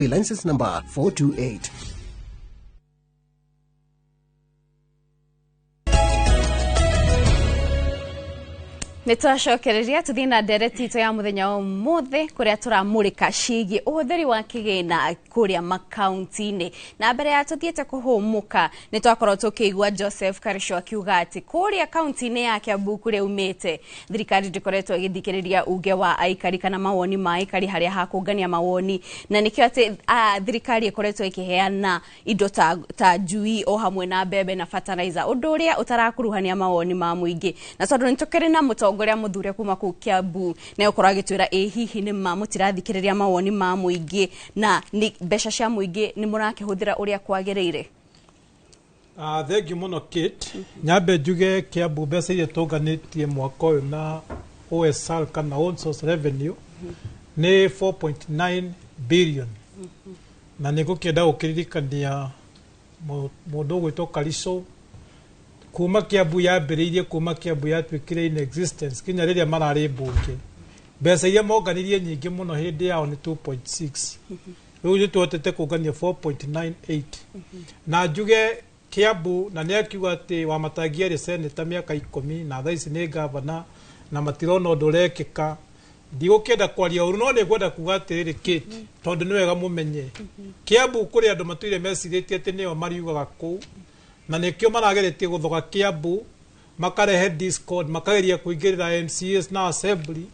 License number 428. Nitwacokereria tuthina ndereti to ya muthenya umuthe kuria turamurika cigi uhuthiri wa kigina kuria makaunti-ini na mbere ya tuthiete kuhumuka nitwakorwo tukigua Joseph Karisho akiuga ati kuria kaunti-ini ya Kiambu kuria umite thirikari ndikoretwo igithikiriria uge wa aikari kana mawoni ma aikari haria hakungania mawoni na nikio ati thirikari ikoretwo ikiheana indo ta njui o hamwe na mbembe na fertilizer undu uria utarakuruhania mawoni ma muingi na tondu nitukiri na mutongoria muthure kuma ku Kiambu na ukora gitwira hihi ni mamutirathikiriria mawoni ma muingi na ni besha cia muingi ni murakihuthira uria kwagirire. Thank you muno Kate. Nyambe njuge Kiambu mbeca iria tunganitie mwaka uyu na OSR kana own source revenue ni 4.9 billion. Na niko kienda gukiririkania mundu gwitwo Karisho kuma Kiambu yambiriirie kuma Kiambu yatwikire in existence kinya riria marari mbunge mbeca iria monganirie nyingi muno hindi yao ni 2.6 riu ni twotete kungania 4.98 na njuge Kiambu na ni akiuga ati Wamatangi ari senator miaka 10 na thaa ici ni governor na matirona undu urekika ndigukenda kwaria uru no ni gwenda kuga atiriri Kate tondu ni wega mumenye Kiambu kuri andu matuire meciritie ati nio mariugaga kuu na nikio marageretie guthoga Kiambu makarehe discord makageria kuingirira MCAs na assembly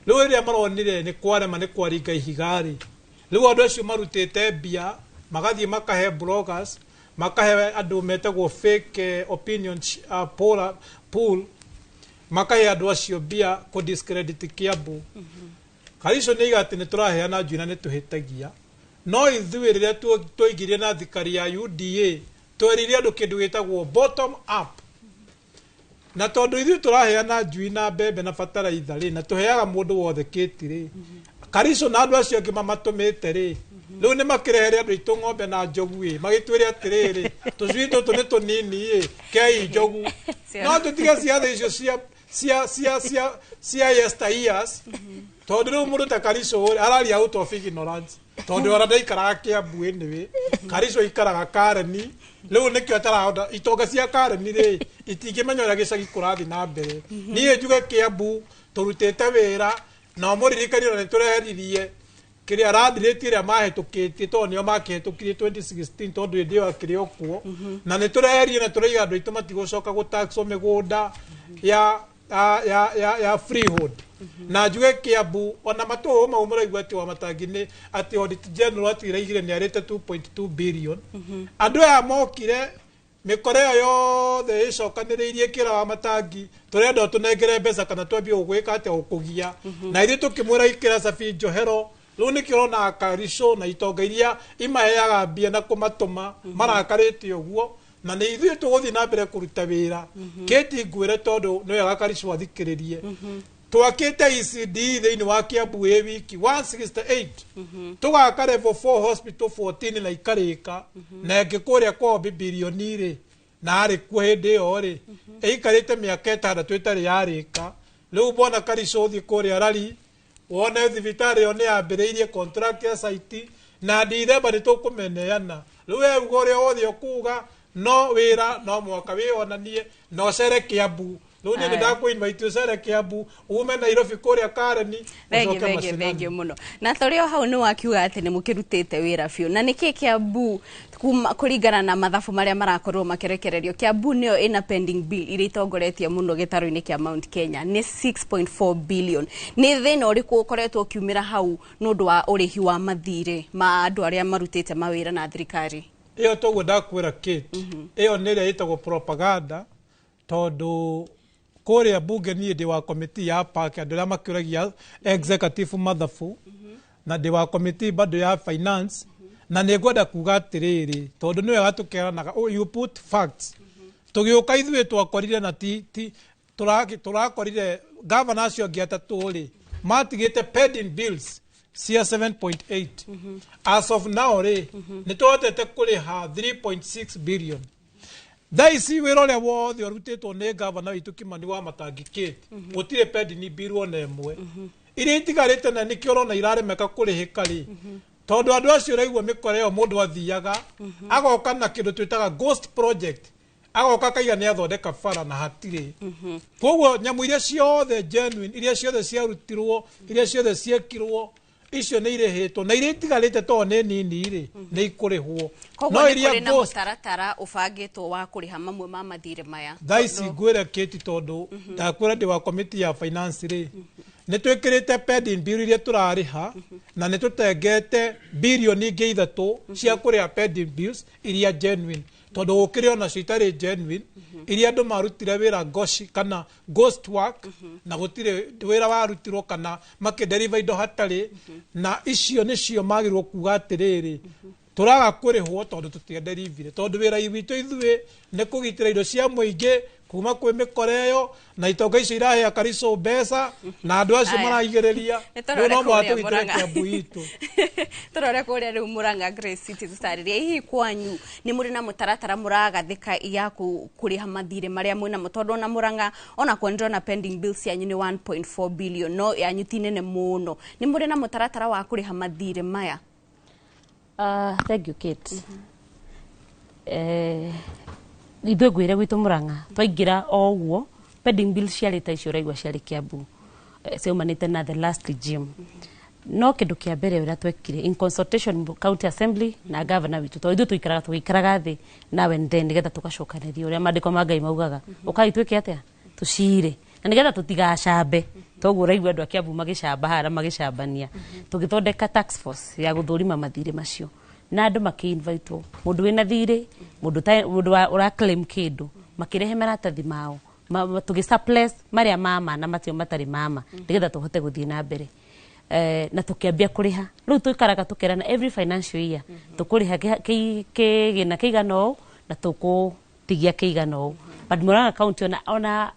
riu iria maronire ni kwarema ni kwaringa ihigari riu andu acio marutite mbia magathie makahe bloggers makahe andu metagwo fake opinion pool makahe andu acio mbia ku discredit Kiambu Karisho ni igati ni turaheana njui na ni tuhitagia no ithui riria tuigirie na thikari ya UDA tweririe andu kindu gitagwo bottom up na tondu ithui turaheana njui na mbembe na fertilizer ri na tuheaga mundu wothe Kate ri Karisho na andu acio ngima matumite ri riu ni makirehere andu itu ng'ombe na njogu ri magitwire atiriri tucui tutu ni tunini kei njogu no tutiga ciathe icio cia yesteryears tondu riu mundu ta Karisho arari out of ignorance tondu ora ndaikaraga Kiambu anyway Karisho ikaraga Kareni riu nikio atarahoda itonga cia Kareni ri itingimenya uria gicagi kurathi na mbere nie njuge Kiambu turutete wira na muririkani na tureheririe kiria rathiriti ria mahetukitie tondu nio makihitukirie 2016 tondu ndio akiri okuo na ni tureherie na tureiga andu itu matigucoka gutaxo migunda ya freehold na njuge Kiambu ona matuo maumura igwati Wamatangi ni ati audit general atiraigire ni arete 2.2 billion andu ya mokire mikoreo yothe icokaniriirie kira Wamatangi turenda tunengere mbeca kana twambie ugwika ati ukugia na ithu tukimwira ikira Safi Njohero riu nikirona Karisho na itonga iria imaheaga mbia na kumatuma marakarite uguo na ni ithu tuguthi na mbere kuruta wira Kate ngwire tondu no ya Karisho athikiririe twakite ECD thiini wa Kiambu e wiki 168 tugaka level 4 hospital 14 na ikarika na ngikuria kwa bilioni ri na ari ku hindi yo ri ikarite miaka 6 twitari yarika riu bona Karisho thi kuria rari wone thibitari yo ni ambiriirie contract ya site na ndithemba ni tukumeneana riu euga uria wothe ukuga no wira no mwaka wionanie no cere Kiambu riu ni ndakuinvite cere Kiambu ume Nairobi kuria Kareni Venge muno na thorio hau ni wakiuga ati ni mukirutite wira biu na niki Kiambu kuringana na mathabu maria marakorwo makirekererio Kiambu nio ina pending bill iri itongoretie muno gitaro-ini kia Mount Kenya ni 6.4 billion ni thina uriku ukoretwo kiumira hau nundu wa urihi wa mathire ma andu aria marutite mawira na thirikari iyo togo ndakwira Kate iyo ni ria itagwo propaganda tondu kuria bunge ni ndi wa committee ya park andu aria makiragia executive mathabu na ndi wa committee bado ya finance na ni gwenda kuga atiriri tondu niwe gatukeranaga you put facts tugiuka ithuĩ twakorire na turakorire governor acio angĩ atatũ ri matigĩte pending bills cia 7.8 as of now ri ni tuhotete kuriha 3.6 billion Daisi wirole wothe urutitwo ni governor witu Kimani Wamatangi Kate gutire pending bill ona imwe iri itigarite na nikio rona iraremeka kurihika ri tondu andu acio raigua mikore yo mundu athiaga agoka na kindu twitaga ghost project agoka kaiga ni athondeka bara na hatire koguo nyamu iria ciothe genuine iria ciothe ciarutirwo iria ciothe ciekirwo icio nä irĩhĩtwo na iria itigarĩte to nĩ nini rĩ nĩ ikũrĩhwo no iria na mũtaratara ũbangĩtwo wa kũrĩha mamwe ma mathirĩ maya thaa ici ngwĩre Kĩti tondũ ndakwĩra ndĩ wa committee ya finance rĩ nĩ twĩkĩrĩte pending bill iria tũrarĩha na nĩ tũtengete birioni ingĩ 3 cia kũrĩha pending bills iria genuine tondu gukire ona citarĩ genuine iria andu marutire wira goshi kana ghost work na gutire wira warutirwo kana makideriva indo hatari na icio nicio magirwo kuga atiriri turaga kurihwo tondu tutienderivire tondu wira witu ithuĩ nĩ kũgitĩra indo cia mũingĩ kuma kwĩ mĩkoreyo na itonga icio irahea Kariso mbeca na andu acio maraigereria no mwatũgitĩre Kiambu itu turore kuria riu Murang'a Grace City tutaririe hihi kwanyu ni muri na mutaratara muragathika ya kuriha mathirĩ maria mwina mutondo na Murang'a ona kwendro na pending bills yanyu ni 1.4 billion no yanyu ti nene muno ni muri na mutaratara wa kuriha mathirĩ maya thank you Kate ithuĩ ngwĩre gwitũ Murang'a twaingĩra o ũguo pending bills ciarĩ ta icio ũraigua ciarĩ Kiambu ciaumanĩte na the last regime no kĩndũ kĩa mbere ũrĩa twekire in consultation county assembly na governor witũ tondũ ithuĩ tũikaraga thĩ nawe ndĩ nĩgetha tũgacokanĩria ũrĩa maandĩko ma Ngai maugaga ũkaitwĩke atĩa tũcire na nĩgetha tũtigacambe toguo ũraigua andũ a Kiambu magĩcamba hara magĩcambania tũgĩthondeka task force ya gũthũrima mathirĩ macio na andu maki-invite mundu wina thirĩ mundu ura claim kindu makirehe maratathi mao tugi surplus maria mama na matio matari mama nigetha tuhote guthii na mbere na tukiambia kuriha riu tuikaraga tukerana every financial year tukuriha kigina kigano na tukutigia kigano but Murang'a county ona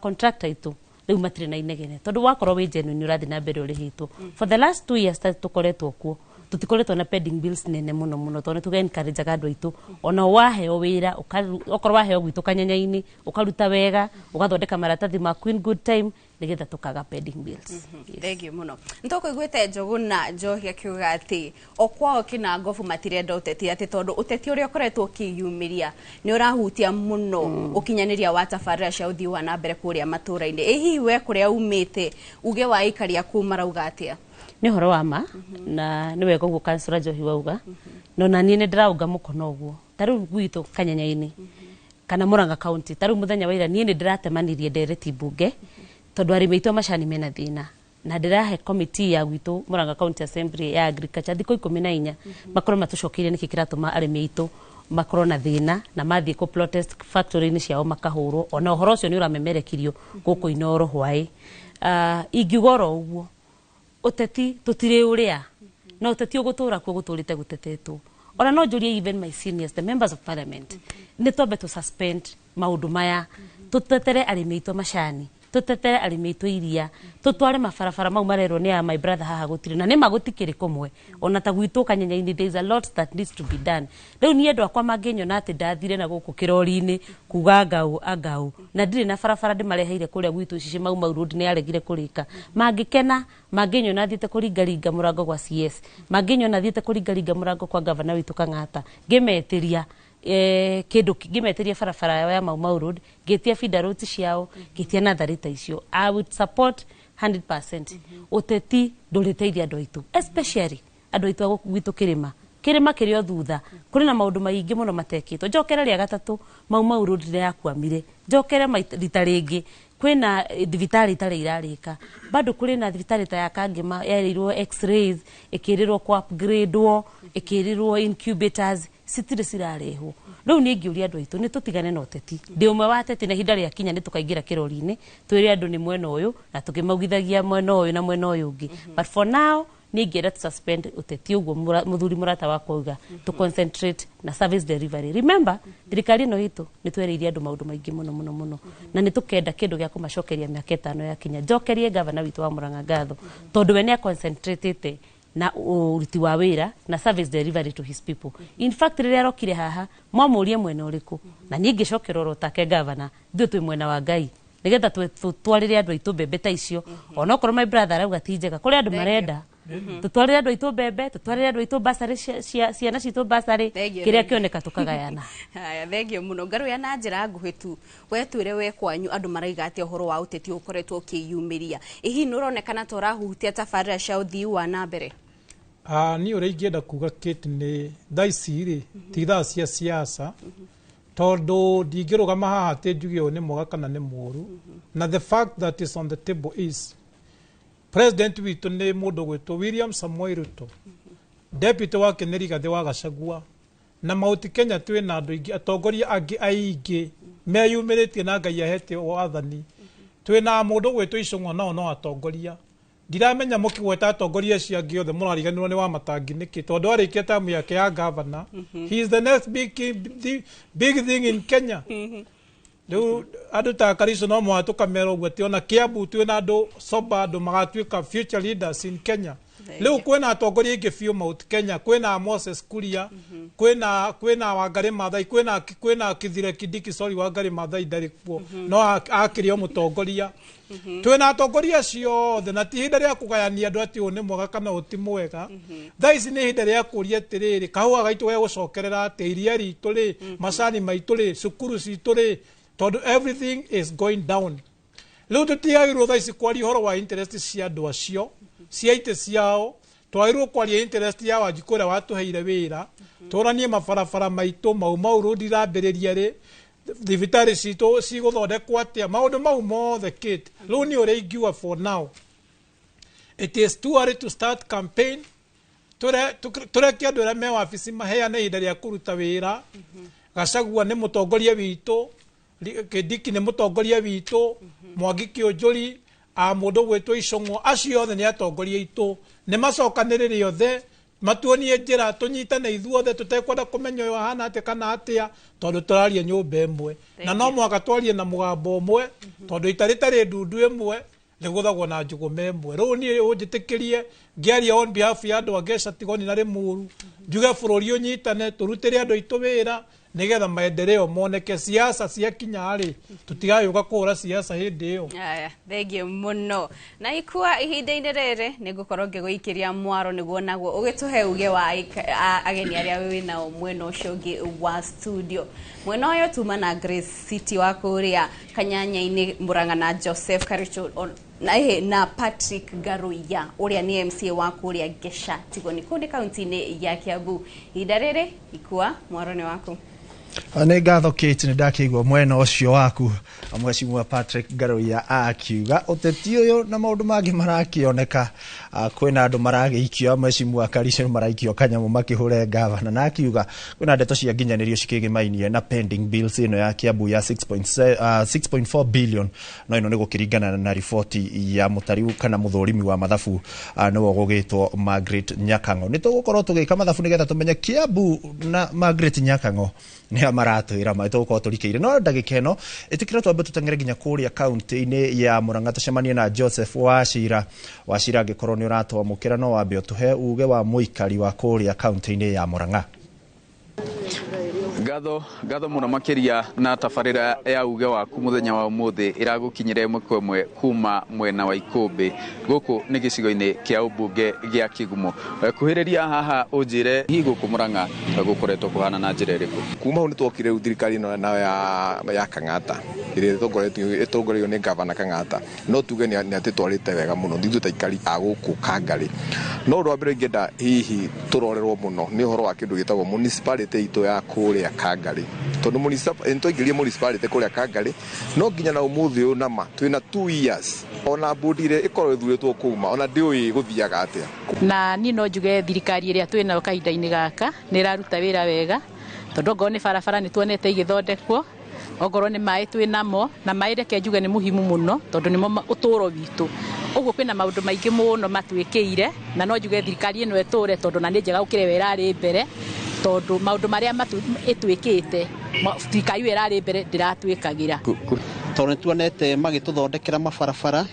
contractor itu riu matire na inegene tondu wakorwo wi genuine urathi na mbere urihitwo for the last 2 years tukoretwo kuo tutikoretwo na pending bills nene muno tondu tuge encourage andu aitu ona waheo wira ukorwo waheo gwitu kanyanya-ini ukaruta wega ugathondeka maratathi ma Queen good time nigetha tukaga pending bills thank you muno ntoko igwete Njuguna Njohi akiuga ati okwao kina ngofu matirenda uteti ati tondu uteti uria ukoretwo ukiyumiria ni urahutia muno ukinyaniria wa tabarĩra cia uthii wa na mbere kuria matura-ini hihi we kuria umite uge wa ikaria kuma rauga atia ni horo wa ma na ni wega uguo Councillor Njohi wauga no na niĩ nĩndĩrauga mũkono ũguo tarĩu gwitũ kanyanya-ini kana Murang'a county tarĩu muthenya wa ira niĩ nĩndĩratemanirie ndereti mbunge tondu arĩmi aitũ macani mena thĩna na ndĩrahe committee ya gwitũ Murang'a County Assembly ya Agriculture thikũ 14 makorwo matucokeire nĩkĩ kĩratũma arĩmi aitũ makorwo na thĩna na mathiĩ ku protest factory-inĩ ciao makahũrwo ona ũhoro ũcio nĩ ũramemerekirio gũkũ Inooro Hwaĩ ingiuga oro ũguo uteti tutire uria no uteti ugutura ku guturite gutetetwo ona no njurie even my seniors the members of parliament ni tobe to suspend maundu maya tutetere arĩmi aitũ macani tutetere arĩmi aitũ iria tutware mabarabara mau marerwo ni ya my brother haha gutire na ni magutikire kumwe ona ta gwitũ kanyanya-ini there is a lot that needs to be done riu ni andu akwa mangenyona ati ndathire na guku kirori-ini kuga ngau na ndire na barabara ndimareheire kuria gwitũ cici mau road ni aregire kurika mangikena mangenyona thiete kuringaringa murango gwa CS mangenyona thiete kuringaringa murango kwa governor witũ Kang'ata ngimetiria kindu ngimeteria barabara ya Mau Road ngetia feeder roads ciao ngetia natharĩ ta icio I would support 100% uteti ndũrĩteithia andũ aitũ especially andũ aitũ gwitũ kirima kĩrĩ thutha kũrĩ na maũndũ maingĩ mũno matekĩtwo njokera rĩa gatatũ Mau Road nĩ yakwamire njokere rita rĩngĩ kwĩna thibitarĩ itarĩ irarĩka bado kũrĩ na thibitarĩ ta ya Kangema yarirwo x-rays ĩkĩrĩrwo kwa upgradewo ĩkĩrĩrwo incubators citirĩ cirarehwo riu nĩ ngĩũria andũ aitũ nĩ tũtigane na ũteti ndĩ ũmwe wa ateti na ihinda rĩa kinya nĩ tũkaingĩra kĩrori-inĩ twĩre andũ nĩ mwena ũyũ na tũkĩmaugithagia mwena ũyũ na mwena ũyũ ũngĩ but for now nĩ ngĩenda suspend ũteti ũguo mũthuri mũrata wakwa auga to concentrate na service delivery remember thirikari ĩno itũ nĩ twereirie andũ maũndũ maingĩ mũno na nĩ tũkenda kĩndũ gĩa kũmacokeria mĩaka 5 ya kinya njokerie governor witũ wa Murang'a ngatho tondu we nĩ concentrate na uruti wa wira na service delivery to his people in fact rĩrĩa arokire haha mwamurie mwena ũrĩkũ na niĩ ngĩcokera oro take governor ithuĩ twĩ mwena wa Ngai nigetha twarĩre andũ aitũ mbembe ta icio ona okorwo my brother arauga ti njega kũrĩ andũ marenda tutwarire andu aitu mbembe tutwarire andu aitu basari ciana citu basari kiria kioneka tukagayana. Haya, thengio muno. Ngaru ya na njira nguhi tu wetwire we kwanyu andu maraiga atia uhoro wa uteti ukoretwo ukiyumiria ihi nuronekana ta urahutia tabarira cia uthii wa na mbere. Ni uria ingienda kuga Kate ni thaici ri ti thaa cia siasa tondu ndingirugama haha ti njuge uyu ni mwega kana ni muru na the fact that is on the table is President witu ni mundu gwitwo William Samoei Ruto, deputy wake ni Rigathi wa Gachagua, na mauti Kenya twina andu ingi atongoria angi aingi meyumiritie na Ngai ahete wathani. Twina mundu gwitwo Icũng'wa nao no atongoria. Ndiramenya mukigweta atongoria cia angi othe murariganirwo ni wa matangi niki tondu arikia tamu yake ya governor. He is the next big thing in Kenya. Riu andu ta Kariso no mwatu kamera uguo ti ona Kiambu twina andu soba andu magatuika future leaders in Kenya. Riu kwina atongoria ingi biu Mount Kenya, kwina Moses Kuria, kwina Wangari Maathai, kwina Kithire Kindiki Wangari Maathai ndari kuo no akirio mutongoria. Twina atongoria ciothe na ti hinda ria kugayania andu ati une mwega kana uti mwega. Thaici ni hinda ria kuria tiriri kahua gaitu we gucokerera ati iria ritu ri macani maitu ri cukuru citu ri tondu everything is going down. Riu tutiagirwo thaici kwaria horo wa interest cia andu acio cia ite ciao, twagirwo kwaria interest ya Wanjiku uria watuheire wira turanie mabarabara maitu mau road irambiriria ri thibitari citu ciguthondekwo atia maundu mau mothe Kate. Riu ni uria ingiuga for now it is too early to start campaign. Tureke andu aria me wabici maheane ihinda ria kuruta wira. Gachagua ni mutongoria witu, Kindiki ni mutongoria witu, Mwangi Kĩũnjũri mundu gwitwo Icũng'wa acio othe ni atongoria itu ni macokanirire othe matuonie njira tunyitane ithuothe tutekwenda kumenya uyu ahana atia kana atia tondu turaria nyumba imwe na no mwaka twarie na mugambo umwe tondu itaritari ndundu imwe riguthagwo na njuguma imwe. Riu ni unjitikirie ngiaria on behalf ya andu angeca tigoni na rimuru njuge bururi unyitane turutire andu aitu wira nigetha maendeleo moneke. Siasa cia kinya ri tutigayuka kuhura siasa hindi iyo. Aya, thengio muno. Na ikua ihinda-ini riri nigukorwo ngiguikiria mwaro niguo naguo ugituhe uge wa ageni aria wina mwena ucio ungi wa studio. Mwena uyu tuma na Grace City wa kuria Kanyanya-ini Murang'a na Joseph Karicho na Patrick Garuya uria ni MCA wa kuria Gesha Tigoni kundi kaunti-ini ya Kiambu. Ihinda riri ikua mwaro ni waku. Nĩ ngatho Kate nĩ ndakĩigua mwena ũcio waku Mheshimiwa Patrick Garuya akiuga ũteti ũyũ na maũndũ mangĩ marakĩoneka kwĩna andũ maragĩikio Mheshimiwa Karico maraikio kanyamũ makĩhũre gavana na akiuga kwĩna ndeto cia nginyanĩrio cikĩgĩmainie na pending bills ĩno ya Kiambu ya 6.4 billion no ĩno nĩ gũkĩringana na riboti ya mũtariu kana mũthũrimi wa mathabu nĩwe gũgĩtwo Margaret Nyakang'o. Nĩ tũgũkorwo tũgĩka mathabu nĩgetha tũmenye Kiambu na Margaret Nyakang'o nĩ amaratwĩra maitũ gũkorwo tũrikĩire no ndagĩka ĩno ĩtĩkĩra twambe tũteng'ere nginya kũrĩa kaunti-inĩ ya Murang'a tũcemanie na Joseph Wachira angĩkorwo nĩ ũratwamũkĩra no wambe ũtũhe uge wa mũikari wa kũrĩa kaunti-inĩ ya Murang'a. Ngatho muno makiria na tabarira ya uge waku muthenya wa umuthi iragukinyire imwe kwa imwe kuma mwena wa Ikumbi guku ni gicigo-ini kia ubunge gia Kigumo. Kuhiriria haha unjire guku Murang'a gukoretwo kuhana na njira iriku? Kuma ni twokire thirikari na ya Kang'ata ire itongorio ni gavana Kang'ata no tuge ni ati twarite wega muno ndithu taikari a guku Kangari no rwambire ngenda hihi turorerwo muno ni horo wa kindu gitagwo municipality itu ya kuria Kangari tondu ntoingirie municipality kuria Kangari no nginya na umuthi uyu nama twina 2 years ona budire ikorwo ithuritwo kuma ona ndiui guthiaga atia na ni no njuge thirikari iria twina kahinda-ini gaka ni iraruta wira wega tondu ngo ni barabara ni tuonete igithondekwo ogorwo ni mai twinamo na mai reke njuge ni muhimu muno tondu nimo uturo witu uguo kwina maundu maingi muno matwikire na no njuge thirikari ino eture tondu na ni njega ukire wera ri mbere tondu maundu maria itwikite thirikari wera ri mbere ndiratwikagira tondu tuonete magituthondekera mabarabara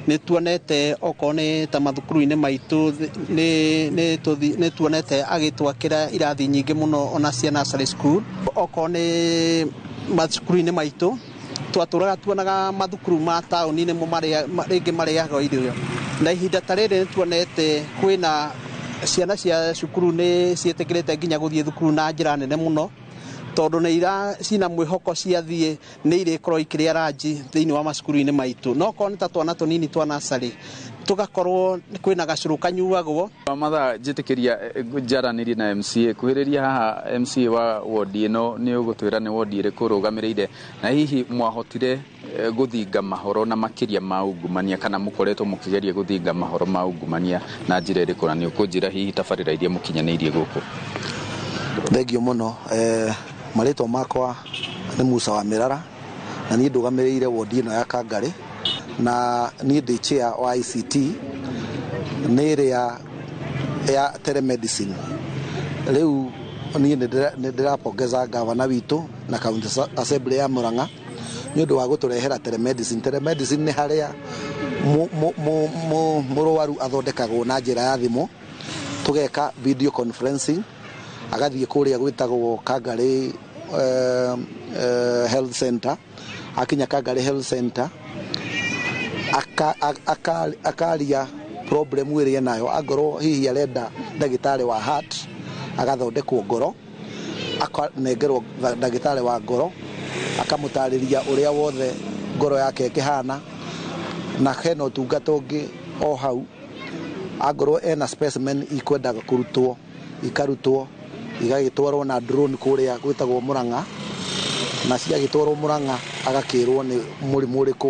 ni tuonete okone ta mathukuru-ini maitu ni tuonete agitwakira irathi nyingi muno ona cia nursery school okone mathukuru-ini maitu twaturaga tuonaga mathukuru ma tauni-ini mo ringi mariaga irio na ihinda tarĩrĩ nĩtuonete kwĩna ciana cia cukuru nĩ ciĩtĩkĩrĩte nginya gũthiĩ thukuru na njĩra nene mũno tondũ nĩ cina mwĩhoko ciathiĩ nĩ irĩkorwo ikĩrĩa ranji thĩinĩ wa macukuru-inĩ maitũ no korwo nĩ ta twana tũnini twa nasarĩ tugakorwo kwĩna gacũrũ kanyuagwo mathaa njĩtĩkĩria njaranĩrie na MCA kuhĩrĩria haha MCA wa wodi ĩno nĩ ũgũtwĩra nĩ wodi ĩrĩkũ rũgamĩrĩire na hihi mwahotire gũthinga mahoro na makĩria ma ungumania kana mũkoretwo mũkĩgeria gũthinga mahoro ma ungumania na njĩra ĩrĩkũ na nĩ ũkũnjĩra hihi tabarĩra iria mũkinyanĩirie gũkũ. Thengio mũno marĩtwa makwa nĩ Musa wa Mĩrara na niĩ ndũgamĩrĩire wodi ĩno ya Kangarĩ na niĩ ndĩ chair wa ICT nĩ ĩrĩa ya telemedicine. Rĩu niĩ nĩ ndĩrapongeza gavana witũ na county assembly ya Murang'a nĩ ũndũ wa gũtũrehera telemedicine. Telemedicine nĩ harĩa mũrwaru athondekagwo na njĩra ya thimũ tũgeka video conferencing agathiĩ kũrĩa gwĩtagwo Kangarĩ health center. Akinya Kangarĩ health center akaria problem ĩrĩa nayo angorwo hihi arenda ndagĩtarĩ wa heart agathondekwo ngoro akanengerwo ndagĩtarĩ wa ngoro akamũtarĩria ũrĩa wothe ngoro yake ĩkĩhana na hena ũtungata ũngĩ o hau angorwo ena specimen ikwendaga kũrutwo ikarutwo igagĩtwarwo na drone kũrĩa gwĩtagwo Murang'a na ciagĩtwarwo Murang'a agakĩrwo nĩ mũrimũ ũrĩkũ